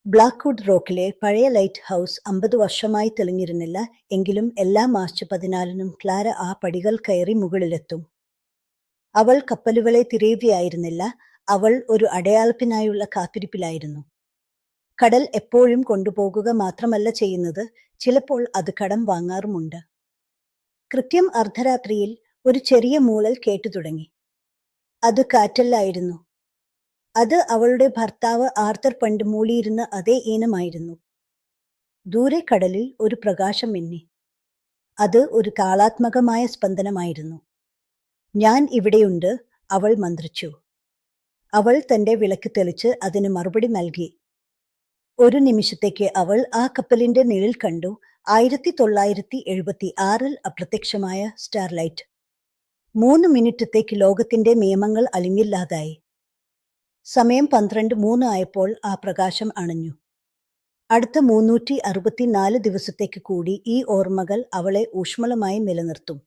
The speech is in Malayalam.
ബ്ലാക്ക്വുഡ് റോക്കിലെ പഴയ ലൈറ്റ് ഹൗസ് 50 വർഷമായി തെളിഞ്ഞിരുന്നില്ല. എങ്കിലും എല്ലാ മാർച്ച് 14-നും ക്ലാര ആ പടികൾ കയറി മുകളിലെത്തും. അവൾ കപ്പലുകളെ തിരയുകയായിരുന്നില്ല. അവൾ ഒരു അടയാളത്തിനായുള്ള കാത്തിരിപ്പിലായിരുന്നു. കടൽ എപ്പോഴും കൊണ്ടുപോകുക മാത്രമല്ല ചെയ്യുന്നത്, ചിലപ്പോൾ അത് കടം വാങ്ങാറുമുണ്ട്. കൃത്യം അർദ്ധരാത്രിയിൽ ഒരു ചെറിയ മൂളൽ കേട്ടു തുടങ്ങി. അത് കാറ്റല്ലായിരുന്നു. അത് അവളുടെ ഭർത്താവ് ആർത്തർ പണ്ട് മൂളിയിരുന്ന അതേ ഈണമായിരുന്നു. ദൂരെ കടലിൽ ഒരു പ്രകാശം മിന്നി. അത് ഒരു താളാത്മകമായ സ്പന്ദനമായിരുന്നു. "ഞാൻ ഇവിടെയുണ്ട്," അവൾ മന്ത്രിച്ചു. അവൾ തന്റെ വിളക്ക് തെളിച്ച് അതിന് മറുപടി നൽകി. ഒരു നിമിഷത്തേക്ക് അവൾ ആ കപ്പലിന്റെ നിഴൽ കണ്ടു. 1976-ൽ അപ്രത്യക്ഷമായ സ്റ്റാർലൈറ്റ്. 3 മിനിറ്റത്തേക്ക് ലോകത്തിന്റെ നിയമങ്ങൾ അലിഞ്ഞില്ലാതായി. സമയം 12:03 ആയപ്പോൾ ആ പ്രകാശം അണഞ്ഞു. അടുത്ത 364 ദിവസത്തേക്ക് കൂടി ഈ ഓർമ്മകൾ അവളെ ഊഷ്മളമായി നിലനിർത്തും.